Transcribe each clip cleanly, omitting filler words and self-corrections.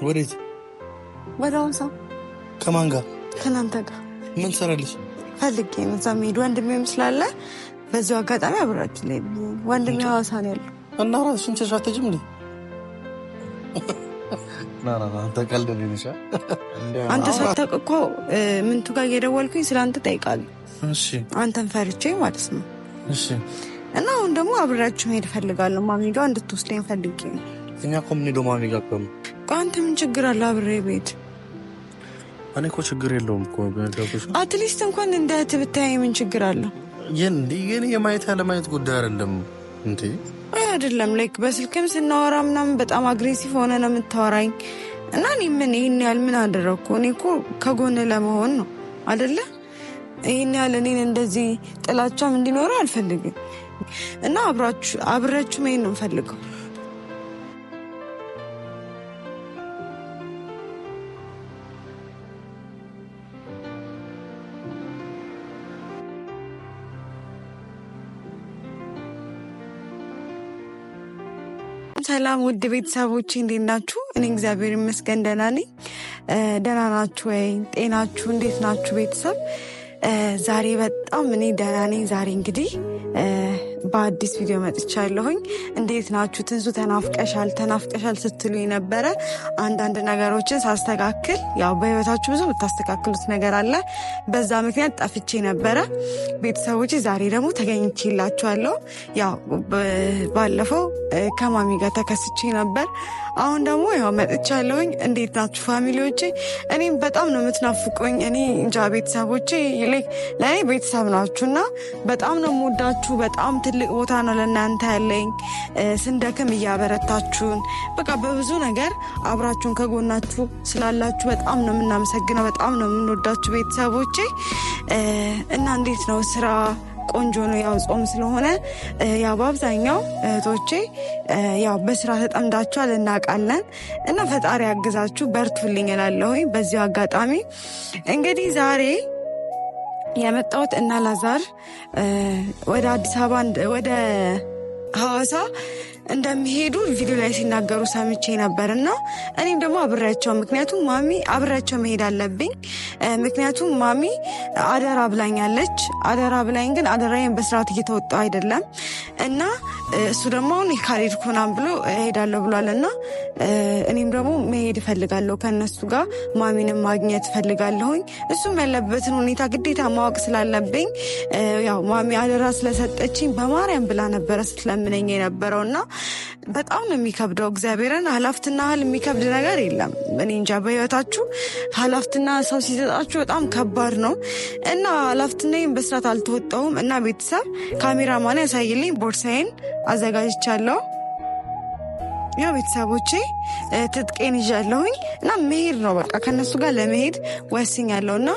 ወዴት? ወደ ሐዋሳ። ከማን ጋር? ከናንተ ጋር። ምን ሰራልሽ? ፈልጌ ነው እዛ መሄድ ወንድሜም ስላለ በዚሁ አጋጣሚ አብራችሁ ላይ ወንድሜ ሐዋሳ ነው ያለው እና ራስሽን ተሻተጅም እንዴ? ና ተቀልደልሽ። አንተ ሳታውቅ እኮ ምንቱ ጋር እየደወልኩኝ ስላንተ ጠይቃለሁ። እሺ አንተን ፈርቼ ማለት ነው። እሺ እና አሁን ደግሞ አብራችሁ መሄድ ፈልጋለሁ። ማሚ ጋር እንድትወስደኝ ፈልጌ ነው። እኛ እኮ የምንሄደው ማሚ ጋር እኮ ነው። አንተ ምን ችግር አለ አብሬ ቤት? እኔ እኮ ችግር የለውም እኮ አትሊስት እንኳን እንደ እህት ብታይ ምን ችግር አለ? ይሄን የማየት ያለማየት ጉዳይ አይደለም እንዴ? አይደለም ላይክ በስልክም ስናወራ ምናምን በጣም አግሬሲቭ ሆነ ነው የምታወራኝ። እና እኔ ምን ይሄን ያህል ምን አደረኩ? እኔ እኮ ከጎን ለመሆን ነው አይደለ? ይሄን ያህል እኔን እንደዚህ ጥላቻም እንዲኖረው አልፈልግም። እና አብራችሁ መሄድ ነው የምፈልገው። ሰላም ውድ ቤተሰቦቼ እንዴት ናችሁ? እኔ እግዚአብሔር ይመስገን ደህና ነኝ። ደህና ናችሁ ወይ? ጤናችሁ እንዴት ናችሁ ቤተሰብ? ዛሬ በጣም እኔ ደህና ነኝ። ዛሬ እንግዲህ በአዲስ ቪዲዮ መጥቻለሁኝ። እንዴት ናችሁ? ትንሱ ተናፍቀሻል ስትሉኝ ነበረ። አንዳንድ ነገሮችን ሳስተካክል ያው በህይወታችሁ ብዙ የምታስተካክሉት ነገር አለ። በዛ ምክንያት ጠፍቼ ነበረ ቤተሰቦች። ዛሬ ደግሞ ተገኝቼላችኋለሁ። ያው ባለፈው ከማሚ ጋር ተከስቼ ነበር። አሁን ደግሞ ያው መጥቻለሁኝ። እንዴት ናችሁ ፋሚሊዎቼ? እኔም በጣም ነው የምትናፍቁኝ። እኔ እንጃ ቤተሰቦቼ ለእኔ ቤተሰብ ናችሁና በጣም ነው የምወዳችሁ። በጣም ትልቅ ቦታ ነው ለእናንተ ያለኝ። ስንደክም እያበረታችሁን በቃ በብዙ ነገር አብራችሁን ከጎናችሁ ስላላችሁ በጣም ነው የምናመሰግነው። በጣም ነው የምንወዳችሁ ቤተሰቦቼ። እና እንዴት ነው ስራ? ቆንጆ ነው። ያው ጾም ስለሆነ ያው በአብዛኛው እህቶቼ ያው በስራ ተጠምዳችኋል እናውቃለን። እና ፈጣሪ ያግዛችሁ በርቱልኝ እላለሁኝ። በዚሁ አጋጣሚ እንግዲህ ዛሬ የመጣሁት እና ላዛር ወደ አዲስ አበባ ወደ ሐዋሳ እንደሚሄዱ ቪዲዮ ላይ ሲናገሩ ሰምቼ ነበርና እኔም ደግሞ አብሬያቸው፣ ምክንያቱም ማሚ አብሬያቸው መሄድ አለብኝ። ምክንያቱም ማሚ አደራ ብላኛለች። አደራ ብላኝ ግን አደራዬን በስርዓት እየተወጣሁ አይደለም እና እሱ ደግሞ አሁን ካልሄድኩ ምናምን ብሎ እሄዳለሁ ብሏልና እኔም ደግሞ መሄድ እፈልጋለሁ ከነሱ ጋር። ማሚንም ማግኘት እፈልጋለሁኝ። እሱም ያለበትን ሁኔታ ግዴታ ማወቅ ስላለብኝ ያው ማሚ አደራ ስለሰጠችኝ በማርያም ብላ ነበረ ስትለምነኝ የነበረውና በጣም ነው የሚከብደው። እግዚአብሔርን ሀላፍትና የሚከብድ ነገር የለም። እኔ እንጃ በህይወታችሁ ሀላፍትና ሰው ሲሰጣችሁ በጣም ከባድ ነው እና ሀላፍትናዬን በስርዓት አልተወጣሁም እና ቤተሰብ ካሜራማን ያሳይልኝ። ቦርሳዬን አዘጋጅቻለሁ። ያው ቤተሰቦቼ ትጥቄን ይዣለሁኝ እና መሄድ ነው በቃ ከነሱ ጋር ለመሄድ ወስኛለሁና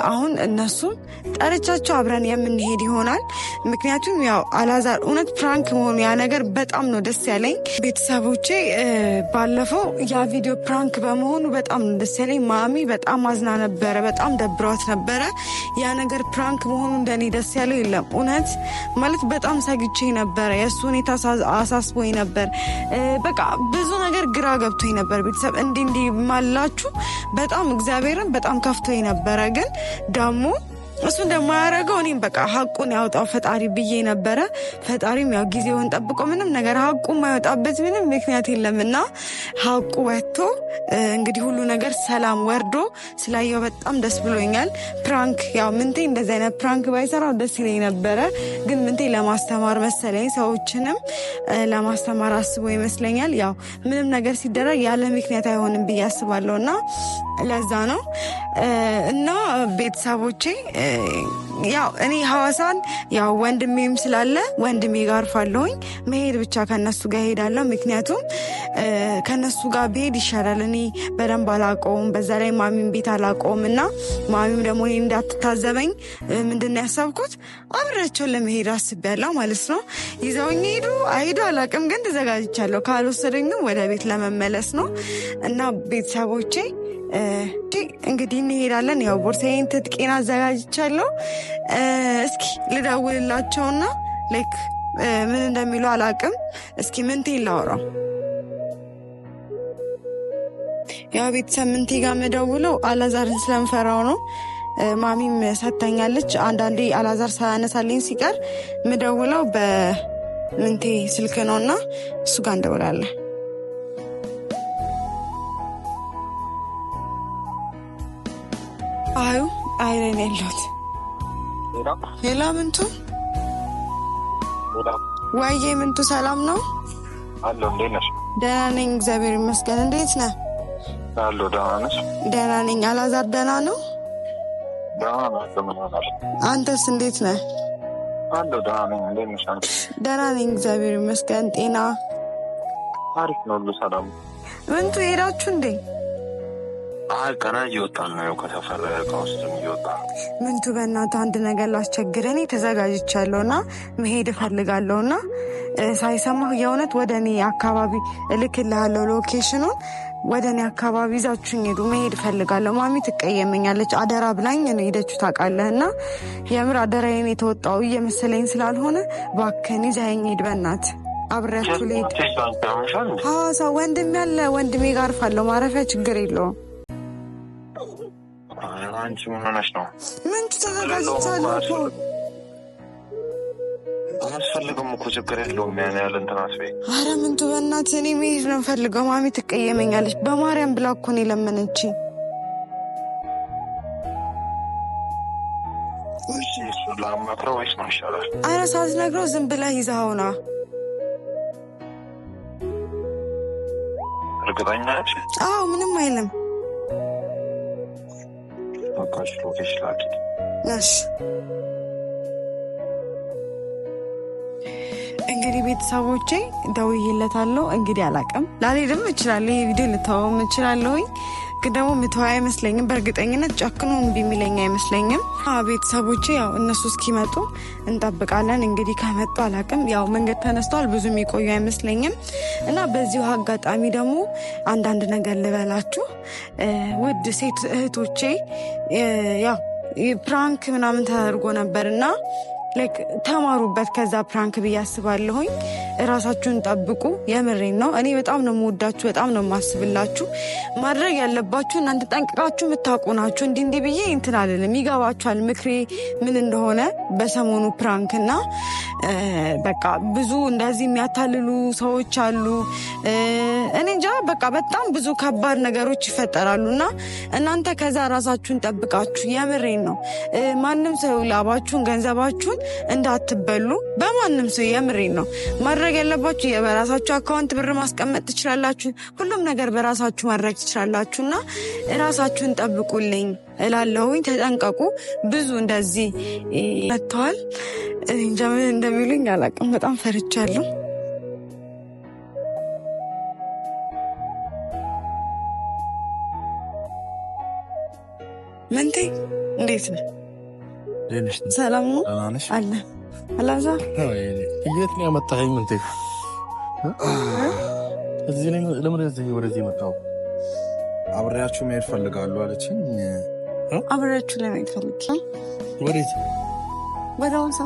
አሁን እነሱም ጠርቻቸው አብረን የምንሄድ ይሆናል። ምክንያቱም ያው አላዛር እውነት ፕራንክ መሆኑ ያ ነገር በጣም ነው ደስ ያለኝ ቤተሰቦቼ። ባለፈው ያ ቪዲዮ ፕራንክ በመሆኑ በጣም ነው ደስ ያለኝ። ማሚ በጣም አዝና ነበረ፣ በጣም ደብሯት ነበረ። ያ ነገር ፕራንክ መሆኑ እንደኔ ደስ ያለው የለም። እውነት ማለት በጣም ሰግቼ ነበረ። የእሱ ሁኔታ አሳስቦኝ ነበር። በቃ ብዙ ነገር ግራ ገብቶኝ ነበር ቤተሰብ። እንዲህ ማላችሁ በጣም እግዚአብሔርን በጣም ከፍቶኝ ነበረ። ግን ደግሞ እሱ እንደማያደርገው እኔም በቃ ሀቁን ያውጣው ፈጣሪ ብዬ ነበረ። ፈጣሪም ያው ጊዜውን ጠብቆ ምንም ነገር ሀቁ የማይወጣበት ምንም ምክንያት የለምና ሀቁ ወጥቶ እንግዲህ ሁሉ ነገር ሰላም ወርዶ ስላየው በጣም ደስ ብሎኛል። ፕራንክ ያው ምንቴ እንደዚህ አይነት ፕራንክ ባይሰራው ደስ ይለኝ ነበረ። ግን ምንቴ ለማስተማር መሰለኝ፣ ሰዎችንም ለማስተማር አስቦ ይመስለኛል። ያው ምንም ነገር ሲደረግ ያለ ምክንያት አይሆንም ብዬ አስባለሁና ለዛ ነው እና ቤተሰቦቼ ያው እኔ ሐዋሳን ያው ወንድሜም ስላለ ወንድሜ ጋር አርፋለሁኝ። መሄድ ብቻ ከነሱ ጋር ሄዳለሁ። ምክንያቱም ከነሱ ጋር ብሄድ ይሻላል። እኔ በደንብ አላውቀውም፣ በዛ ላይ ማሚም ቤት አላውቀውም እና ማሚም ደግሞ እኔ እንዳትታዘበኝ ምንድነው ያሰብኩት አብሬያቸውን ለመሄድ አስቤያለሁ ማለት ነው። ይዘውኝ አይሄዱ አላውቅም፣ ግን ተዘጋጅቻለሁ። ካልወሰደኝም ወደ ቤት ለመመለስ ነው እና ቤተሰቦቼ እንግዲህ እንሄዳለን። ያው ቦርሳዬን ትጥቄን አዘጋጅቻለሁ። እስኪ ልደውልላቸውና ላይክ ምን እንደሚሉ አላውቅም። እስኪ ምንቴን ላወራው ያው ቤተሰብ ምንቴ ጋር መደውለው አላዛርን ስለምፈራው ነው። ማሚም ሰጥታኛለች። አንዳንዴ አላዛር ሳያነሳልኝ ሲቀር መደውለው በምንቴ ስልክ ነውና እሱ ጋር እንደውላለን። አይረን ያለሁት ሌላ ምንቱ ወይዬ ምንቱ ሰላም ነው አሎ እንዴት ነሽ? ደህና ነኝ እግዚአብሔር ይመስገን። እንዴት ነህ? አሎ ደህና ነሽ? ደህና ነኝ። አላዛር ደህና ነው? ደህና ነው። አንተስ እንዴት ነህ? አሎ ደህና ነኝ። እንዴት ነሽ አንቺ? ደህና ነኝ እግዚአብሔር ይመስገን። ጤና አሪፍ ነው፣ ሁሉ ሰላም። ምንቱ ሄዳችሁ እንዴ? ገና እየወጣን ነው፣ ከተፈረ ከውስጥ እየወጣን። ምንቱ በእናትህ አንድ ነገር ላስቸግረኝ ተዘጋጅቻለሁና መሄድ እፈልጋለሁና ሳይሰማህ የእውነት ወደ እኔ አካባቢ እልክልሃለሁ ሎኬሽኑን። ወደ እኔ አካባቢ ይዛችሁኝ ሄዱ። መሄድ እፈልጋለሁ። ማሚ ትቀየመኛለች። አደራ ብላኝ ነው ሄደችሁ ታውቃለህና የምር አደራዬን የተወጣው እየመሰለኝ ስላልሆነ እባክህን ይዘኸኝ ሂድ በእናትህ። አብሬያችሁ ልሄድ። ሐዋሳ ወንድሜ ያለ ወንድሜ ጋር አርፋለሁ። ማረፊያ ችግር የለውም። አንቺ ምን ሆነሽ ነው? ምንቱ ተዘጋጅቻለሁ እኮ አልፈልግም እኮ ችግር የለውም። ያን ያህል እንትን አስቤ። ኧረ ምንቱ በእናትህ እኔ መሄድ ነው የምፈልገው። ማሚ ትቀየመኛለች። በማርያም ብላ እኮ ነው የለመነችኝ። ላማክረው ወይስ ምን ይሻላል? ኧረ ሳትነግረው ዝም ብለህ ይዘኸው ና። እርግጠኛ ነሽ? አዎ ምንም አይልም። በቃሽ ሎኬሽን ላኪ። እሺ እንግዲህ ቤተሰቦቼ ደውዬለታለሁ። እንግዲህ አላውቅም፣ ላልሄድም እችላለሁ። ይሄ ቪዲዮ ልተወውም እችላለሁኝ፣ ግን ደግሞ ምተው አይመስለኝም። በእርግጠኝነት ጨክኖ እምቢ የሚለኝ አይመስለኝም። ቤተሰቦቼ ያው እነሱ እስኪመጡ እንጠብቃለን። እንግዲህ ከመጡ አላውቅም፣ ያው መንገድ ተነስቷል፣ ብዙ የሚቆዩ አይመስለኝም። እና በዚሁ አጋጣሚ ደግሞ አንዳንድ ነገር ልበላችሁ ውድ ሴት እህቶቼ። ያው ፕራንክ ምናምን ተደርጎ ነበርና ተማሩበት ከዛ ፕራንክ ብዬ አስባለሁኝ። እራሳችሁን ጠብቁ። የምሬን ነው። እኔ በጣም ነው የምወዳችሁ፣ በጣም ነው የማስብላችሁ። ማድረግ ያለባችሁ እናንተ ጠንቅቃችሁ የምታውቁ ናችሁ። እንዲህ ብዬ እንትን አልልም፣ ይገባችኋል ምክሬ ምን እንደሆነ በሰሞኑ ፕራንክ እና በቃ ብዙ እንደዚህ የሚያታልሉ ሰዎች አሉ። እኔ እንጃ በቃ በጣም ብዙ ከባድ ነገሮች ይፈጠራሉ እና እናንተ ከዛ ራሳችሁን ጠብቃችሁ፣ የምሬን ነው። ማንም ሰው ላባችሁን ገንዘባችሁን እንዳትበሉ በማንም ሰው፣ የምሬን ነው። ማድረግ ያለባችሁ በራሳችሁ አካውንት ብር ማስቀመጥ ትችላላችሁ። ሁሉም ነገር በራሳችሁ ማድረግ ትችላላችሁ እና ራሳችሁን ጠብቁልኝ እላለሁኝ። ተጠንቀቁ። ብዙ እንደዚህ መጥተዋል። እንጃ ምን እንደሚሉኝ አላውቅም። በጣም ፈርቻለሁ። ምንቴ እንዴት ነህ? ሰላም ነው አለ አላዛር። የት ነው ያመጣኸኝ? ምንቴ እዚህ ነኝ። ለምን ወደዚህ መጣሁ? አብሬያችሁ መሄድ ፈልጋለሁ አለችኝ። አብሬያችሁ ለመሄድ ፈልጌ። ወዴት? ወደ ሐዋሳ።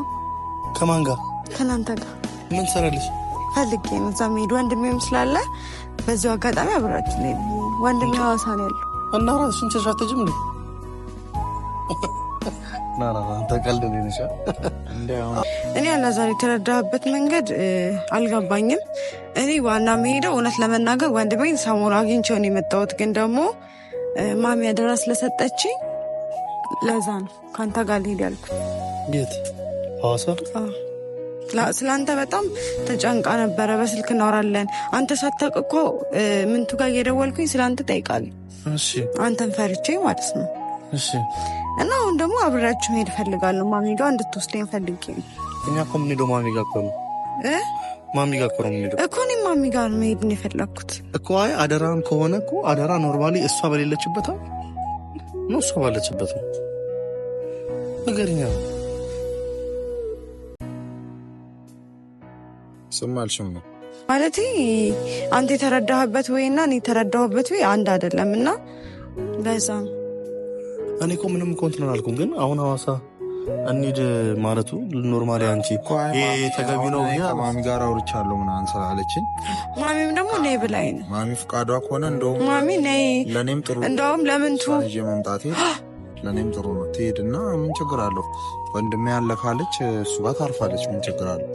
ከማን ጋር? ከናንተ ጋር። ምን ትሰራለች? ፈልጌ ነው እዛ መሄድ። ወንድሜም ስላለ በዚሁ አጋጣሚ አብሬያችሁ ነኝ። ወንድሜ ሐዋሳ ነው ያለው እና ራስሽን ቸሽ አትሄጂም እንዴ? ና አንተ ቀልድ ነሽ። እኔ አላዛር የተረዳህበት መንገድ አልገባኝም። እኔ ዋና መሄደው እውነት ለመናገር ወንድሜን ሰሞኑ አግኝቼው ነው የመጣሁት፣ ግን ደግሞ ማሚ አደራ ስለሰጠችኝ ለዛ ነው ከአንተ ጋር ልሄድ ያልኩት። የት? ሐዋሳ? ስለአንተ በጣም ተጨንቃ ነበረ። በስልክ እናወራለን። አንተ ሳታውቅ እኮ ምንቱ ጋር እየደወልኩኝ ስለአንተ ጠይቃለሁ። እሺ አንተን ፈርቼ ማለት ነው። እሺ እና አሁን ደግሞ አብሬያችሁ መሄድ እፈልጋለሁ። ማሚ ጋር እንድትወስደኝ ፈልጌ ነው። እኛ እኮ የምንሄደው ማሚ ጋር እኮ ነው። ማሚ ጋር እኮ ነው የምንሄደው እኮ። እኔም ማሚ ጋር መሄድ ነው የፈለግኩት እኮ። አይ አደራን ከሆነ እኮ አደራ ኖርማሊ እሷ በሌለችበት ነው፣ እሷ ባለችበት ነው። ነገርኛ ስማልሽም ነው ማለት አንተ የተረዳህበት ወይና እኔ የተረዳሁበት ወይ አንድ አይደለም። እና ለዛ ነው እኔ እኮ ምንም እኮ እንትን አላልኩም። ግን አሁን ሐዋሳ እንሂድ ማለቱ ኖርማሊ አንቺ ተገቢ ነው። ማሚ ጋር አውርቻለሁ ምናምን ስላለችኝ ማሚም ደግሞ ነይ ብላኝ ነው። ማሚ ፍቃዷ ከሆነ እንደውም ማሚ ነይ ለእኔም ጥሩ እንደውም ለምንቱ ይዤ መምጣቴ ለእኔም ጥሩ ነው። ትሄድና ምን ችግር አለው? ወንድሜ ያለ ካለች እሱ ጋር ታርፋለች። ምን ችግር አለው?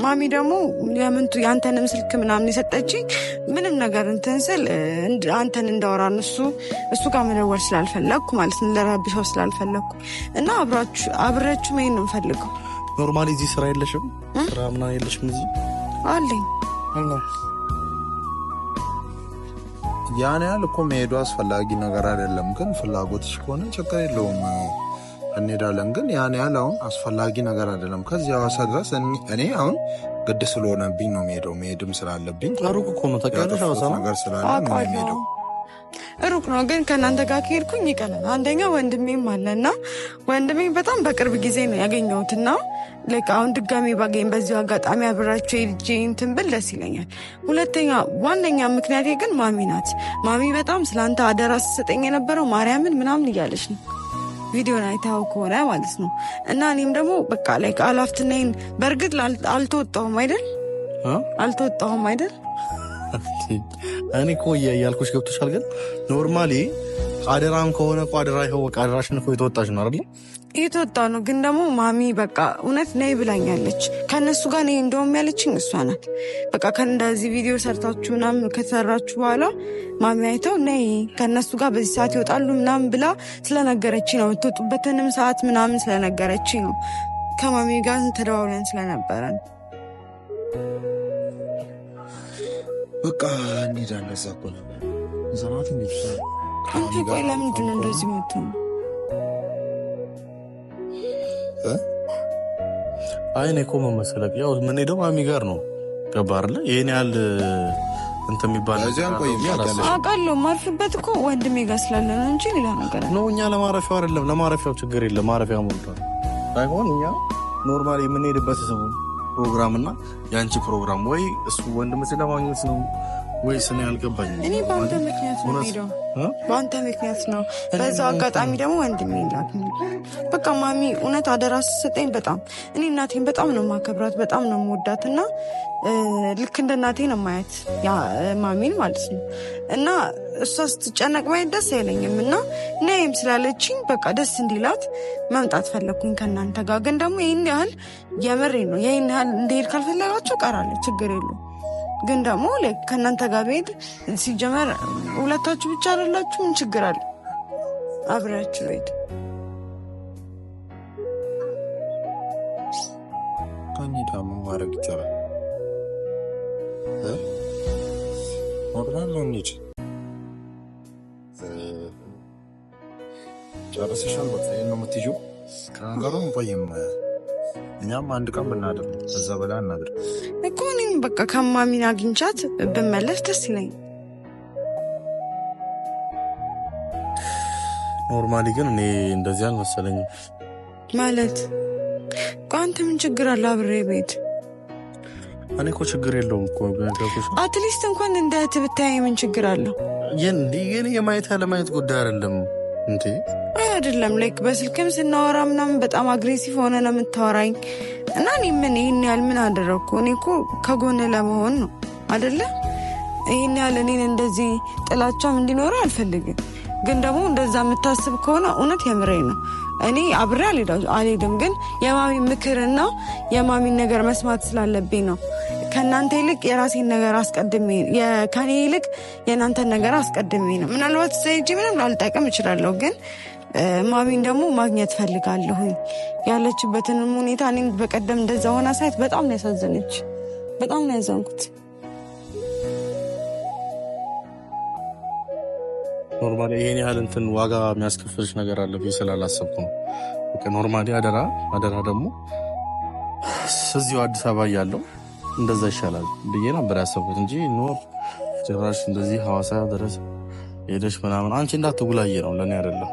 ማሚ ደግሞ የምንቱ ያንተንም ስልክ ምናምን የሰጠችኝ ምንም ነገር እንትን ስል አንተን እንዳወራን እሱ ጋር መደወል ስላልፈለግኩ ማለት ነው፣ ለረብሻው ስላልፈለግኩ እና አብራችሁ መሄድ ነው የምፈልገው። ኖርማሊ እዚህ ስራ የለሽም? ስራ ምናምን የለሽም? እዚህ አለኝ። ያን ያህል እኮ መሄዱ አስፈላጊ ነገር አይደለም፣ ግን ፍላጎትሽ ከሆነ ችግር የለውም እንሄዳለን። ግን ያን ያህል አሁን አስፈላጊ ነገር አይደለም። ከዚህ ሐዋሳ ድረስ እኔ አሁን ግድ ስለሆነብኝ ነው መሄድም ስላለብኝ። ሩቅ እኮ ነው ታውቂያለሽ፣ ሐዋሳ ነገር ስላለ ነው የምሄደው። ሩቅ ነው ግን ከእናንተ ጋር ከሄድኩኝ ይቀላል። አንደኛ ወንድሜም አለና ወንድሜ በጣም በቅርብ ጊዜ ነው ያገኘሁትና አሁን ድጋሜ ባገኝ በዚሁ አጋጣሚ አብራቸው ሄጄ እንትን ብል ደስ ይለኛል። ሁለተኛ ዋነኛ ምክንያቴ ግን ማሚ ናት። ማሚ በጣም ስለአንተ አደራ ስትሰጠኝ የነበረው ማርያምን ምናምን እያለች ነው፣ ቪዲዮን አይታው ከሆነ ማለት ነው። እና እኔም ደግሞ በቃ አላፍትናይን በእርግጥ አልተወጣሁም አይደል? እኔ እኮ እያልኩሽ ገብቶሻል። ግን ኖርማሊ አደራም ከሆነ አደራ ይኸው በቃ አደራሽን እኮ የተወጣሽ ነው አይደል? የተወጣ ነው። ግን ደግሞ ማሚ በቃ እውነት ነይ ብላኛለች። ከእነሱ ጋር ነይ እንደውም ያለችኝ እሷ ናት። በቃ ከእንደዚህ ቪዲዮ ሰርታችሁ ምናምን ከተሰራችሁ በኋላ ማሚ አይተው ነይ ከእነሱ ጋር በዚህ ሰዓት ይወጣሉ ምናምን ብላ ስለነገረች ነው። የምትወጡበትንም ሰዓት ምናምን ስለነገረች ነው። ከማሚ ጋር ተደዋውለን ስለነበረ በቃ እንሄዳለን። እዛ እኮ ነበር ዘናት እንዴት አንተ ቆይ ለምንድን ነው እንደዚህ የምትሆነው? አይ እኔ እኮ መመሰለቅ ያው ምን ሄደው ማሚ ጋር ነው ገባህ አይደል? ይሄን ያህል እንትን የሚባል አውቃለሁ። ማርፍበት እኮ ወንድሜ ጋር ስላለ ነው እንጂ ሌላ ነገር ነው። እኛ ለማረፊያው አይደለም፣ ለማረፊያው ችግር የለም። ማረፊያ ሞልቷል። ባይሆን እኛ ኖርማሊ የምንሄድበት ፕሮግራም እና የአንቺ ፕሮግራም ወይ እሱ ወንድም ስለማግኘት ነው ወይስ እኔ አልገባኝም። እኔ በአንተ ምክንያት ነው ሄደው በአንተ ምክንያት ነው። በዛው አጋጣሚ ደግሞ ወንድሜ ይላል። በቃ ማሚ እውነት አደራ ስትሰጠኝ በጣም እኔ እናቴን በጣም ነው ማከብራት፣ በጣም ነው የምወዳት እና ልክ እንደ እናቴ ነው ማየት ማሚን ማለት ነው። እና እሷ ስትጨነቅ ማየት ደስ አይለኝም እና ነይም ስላለችኝ በቃ ደስ እንዲላት መምጣት ፈለግኩኝ ከእናንተ ጋር። ግን ደግሞ ይህን ያህል የምሬ ነው ይህን ያህል እንደሄድ ካልፈለጋቸው ቀራለሁ፣ ችግር የለውም። ግን ደግሞ ከእናንተ ጋር ብሄድ ሲጀመር ሁለታችሁ ብቻ አይደላችሁ፣ ምን ችግር አለ? አብራችሁ ሄድ ከኔዳ ምን ማድረግ ይቻላል? ኖርማል ነው እንጂ ጨርሰሻል። በቃ ይሄን ነው የምትይው ከነገሩ እንቆይም። እኛም አንድ ቀን ብናደር ከዛ በላይ እናድር እኮ። እኔም በቃ ከማሚን አግኝቻት ብመለስ ደስ ይለኝ። ኖርማሊ ግን እኔ እንደዚህ አልመሰለኝም። ማለት አንተ ምን ችግር አለ አብሬ ቤት? እኔ እኮ ችግር የለውም እኮ አትሊስት እንኳን እንደ እህት ብታይ ምን ችግር አለው? ይህን የማየት ያለማየት ጉዳይ አይደለም እንዴ? አይደለም በስልክም ስናወራ ምናምን በጣም አግሬሲቭ ሆነ ነው የምታወራኝ። እና እኔ ምን ይህን ያህል ምን አደረግኩ? እኔ እኮ ከጎን ለመሆን ነው አይደለ? ይህን ያህል እኔን እንደዚህ ጥላቻም እንዲኖረው አልፈልግም። ግን ደግሞ እንደዛ የምታስብ ከሆነ እውነት የምሬ ነው እኔ አብሬ አልሄድም። ግን የማሚ ምክርና የማሚን ነገር መስማት ስላለብኝ ነው። ከእናንተ ይልቅ የራሴን ነገር አስቀድሜ ከኔ ይልቅ የእናንተን ነገር አስቀድሜ ነው። ምናልባት ሰይጂ ምንም ላልጠቅም እችላለሁ፣ ግን ማሚን ደግሞ ማግኘት ፈልጋለሁ። ያለችበትንም ሁኔታ እኔም በቀደም እንደዛ ሆና ሳይት በጣም ነው ያሳዘነች። በጣም ነው ያዘንኩት። ኖርማሊ ይሄን ያህል እንትን ዋጋ የሚያስከፍልሽ ነገር አለ ብዬ ስላላሰብኩ ነው። በቃ ኖርማሊ አደራ ደግሞ እዚሁ አዲስ አበባ እያለሁ እንደዛ ይሻላል ብዬ ነበር ያሰብኩት እንጂ ኖር ጭራሽ እንደዚህ ሐዋሳ ድረስ ሄደሽ ምናምን አንቺ እንዳትጉላዬ ነው ለእኔ አይደለም።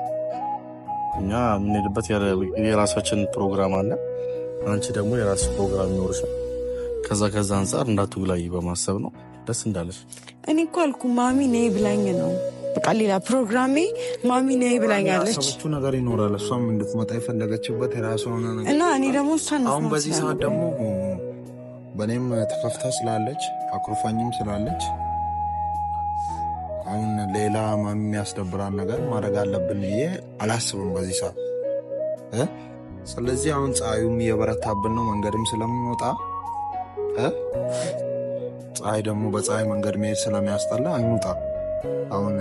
እኛ የምንሄድበት የራሳችን ፕሮግራም አለ፣ አንቺ ደግሞ የራስሽ ፕሮግራም ይኖርሻል። ከዛ አንጻር እንዳትጉላዬ በማሰብ ነው። ደስ እንዳለሽ እኔ እኮ አልኩ ማሚ ነይ ብላኝ ነው በቃ ሌላ ፕሮግራሜ ማሚ ነይ ብላኛለች። ያሰበችው ነገር ይኖራል። እሷም እንድትመጣ የፈለገችበት የራሷ ሆነ ነገር እና እኔ ደግሞ እሷን አሁን በዚህ ሰዓት ደግሞ በእኔም ተከፍታ ስላለች አኩርፋኝም ስላለች አሁን ሌላ ማሚ የሚያስደብራን ነገር ማድረግ አለብን ብዬ አላስብም በዚህ ሰዓት። ስለዚህ አሁን ፀሐዩም እየበረታብን ነው፣ መንገድም ስለምንወጣ ፀሐይ ደግሞ በፀሐይ መንገድ መሄድ ስለሚያስጠላ እንውጣ። አሁን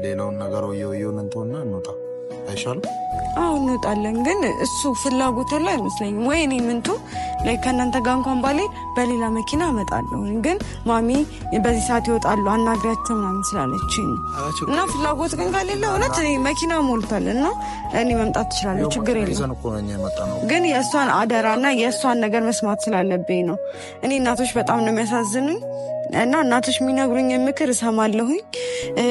ሌላውን ነገር ወየውን እንትሆና እንውጣ አይሻልም? አሁን እንወጣለን፣ ግን እሱ ፍላጎት ያለው አይመስለኝም። ወይ እኔ ምንቱ ላይ ከእናንተ ጋር እንኳን ባልሄድ በሌላ መኪና እመጣለሁ፣ ግን ማሚ በዚህ ሰዓት ይወጣሉ አናግሪያቸው ምናምን ስላለችኝ እና ፍላጎት ግን ካሌለ እውነት መኪና ሞልቷል እና እኔ መምጣት ትችላለሁ፣ ችግር የለም። ግን የእሷን አደራና የእሷን ነገር መስማት ስላለብኝ ነው። እኔ እናቶች በጣም ነው የሚያሳዝኑኝ እና እናቶች የሚነግሩኝ ምክር እሰማለሁኝ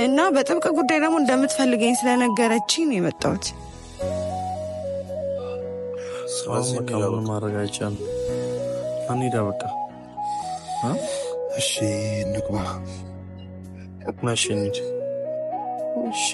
እና በጥብቅ ጉዳይ ደግሞ እንደምትፈልገኝ ስለነገረችኝ ነው የመጣሁት። ስለዚህ ምንም ማድረግ አይቻልም። አንሂዳ በቃ እሺ እንግባ። እሺ